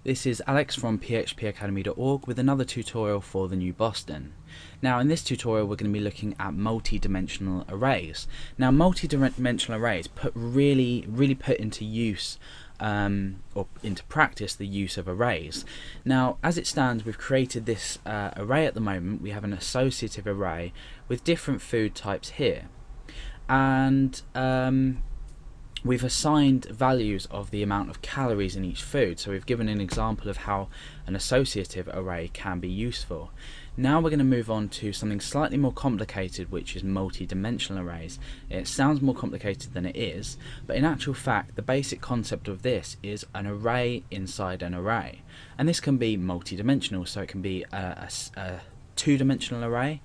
This is Alex from phpacademy.org with another tutorial for the new Boston. Now in this tutorial we're going to be looking at multi-dimensional arrays. Now multi-dimensional arrays really put into use or into practice the use of arrays. Now as it stands, we've created this array at the moment. We have an associative array with different food types here, and we've assigned values of the amount of calories in each food. So we've given an example of how an associative array can be useful. Now we're going to move on to something slightly more complicated, which is multi-dimensional arrays. It sounds more complicated than it is, but in actual fact the basic concept of this is an array inside an array. And this can be multi-dimensional, so it can be a two-dimensional array,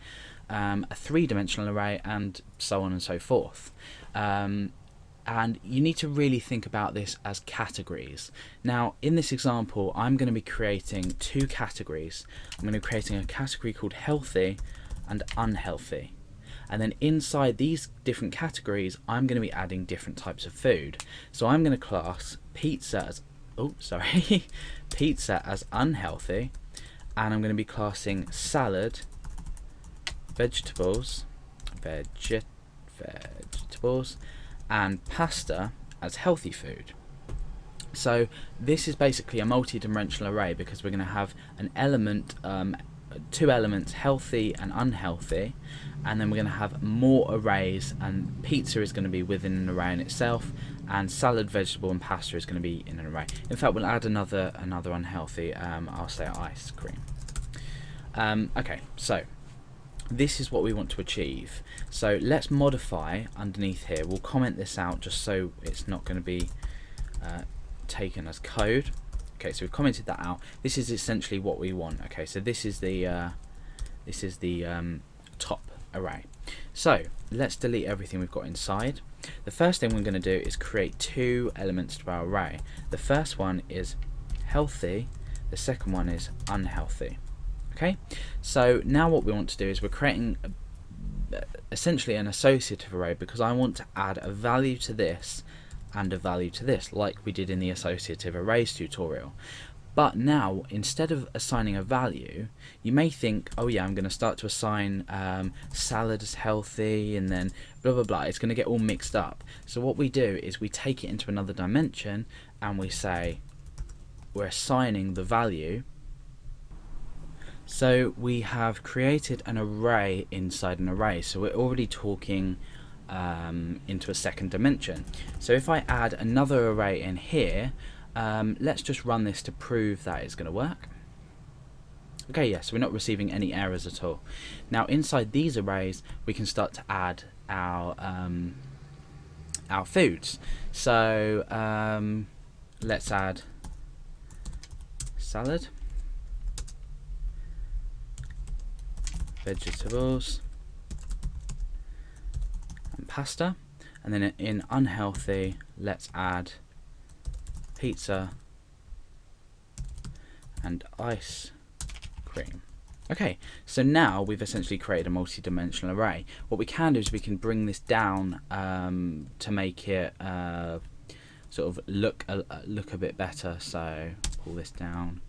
a three-dimensional array, and so on and so forth. And you need to really think about this as categories. Now in this example I'm going to be creating two categories. I'm going to be creating a category called healthy and unhealthy, and then inside these different categories I'm going to be adding different types of food. So I'm going to class pizza as pizza as unhealthy, and I'm going to be classing salad, vegetables and pasta as healthy food. So this is basically a multi-dimensional array because we're going to have an element, two elements, healthy and unhealthy, and then we're going to have more arrays, and pizza is going to be within an array in itself, and salad, vegetable and pasta is going to be in an array. In fact, we'll add another unhealthy, I'll say ice cream. Okay, so this is what we want to achieve. So let's modify underneath here. We'll comment this out just so it's not going to be taken as code. Okay, so we've commented that out. This is essentially what we want. Okay, so this is the top array. So let's delete everything we've got inside. The first thing we're going to do is create two elements to our array. The first one is healthy, the second one is unhealthy. Okay, so now what we want to do is we're creating essentially an associative array, because I want to add a value to this and a value to this, like we did in the associative arrays tutorial. But now instead of assigning a value, you may think, oh yeah, I'm going to start to assign salad as healthy and then blah blah blah. It's going to get all mixed up. So what we do is we take it into another dimension and we say we're assigning the value. So we have created an array inside an array, so we're already talking into a second dimension. So if I add another array in here, let's just run this to prove that it's going to work. Okay, yes, we're not receiving any errors at all. Now inside these arrays we can start to add our foods. So let's add salad, vegetables and pasta, and then in unhealthy let's add pizza and ice cream. Okay, so now we've essentially created a multi-dimensional array. What we can do is we can bring this down to make it sort of look a bit better. So pull this down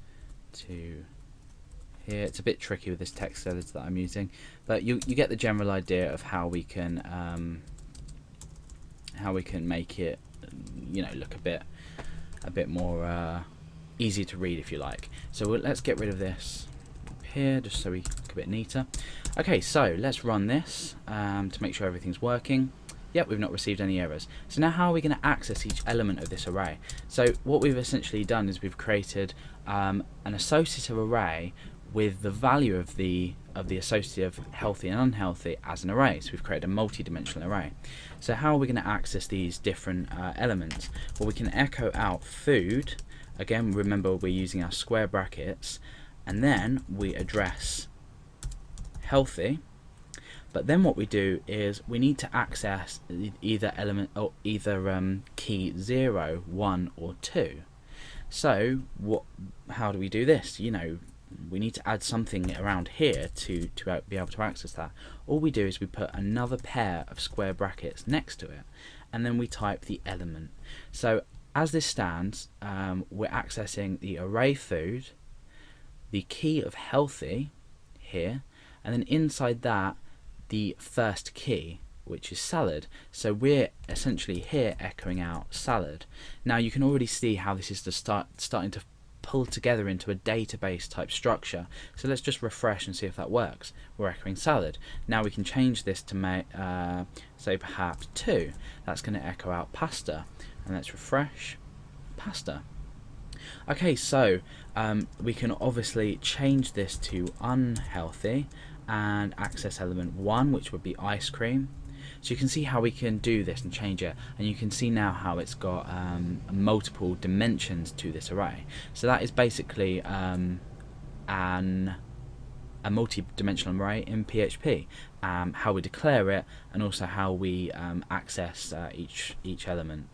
to here. It's a bit tricky with this text editor that I'm using, but you get the general idea of how we can make it, you know, look a bit more easy to read, if you like. So let's get rid of this up here just so we look a bit neater. Okay, so let's run this to make sure everything's working. Yep, we've not received any errors. So now how are we going to access each element of this array? So what we've essentially done is we've created an associative array with the value of the associative healthy and unhealthy as an array. So we've created a multi-dimensional array. So how are we going to access these different elements? Well, we can echo out food. Again, remember we're using our square brackets, and then we address healthy. But then what we do is we need to access either element or either key 0, 1 or 2. So how do we do this? You know, we need to add something around here to be able to access that. All we do is we put another pair of square brackets next to it, and then we type the element. So as this stands, we're accessing the array food, the key of healthy here, and then inside that the first key, which is salad. So we're essentially here echoing out salad. Now you can already see how this is starting to pull together into a database type structure. So let's just refresh and see if that works. We're echoing salad. Now we can change this to say perhaps 2. That's going to echo out pasta. And let's refresh, pasta. Okay, so we can obviously change this to unhealthy and access element 1, which would be ice cream. So you can see how we can do this and change it, and you can see now how it's got multiple dimensions to this array. So that is basically a multi-dimensional array in PHP. How we declare it, and also how we access each element.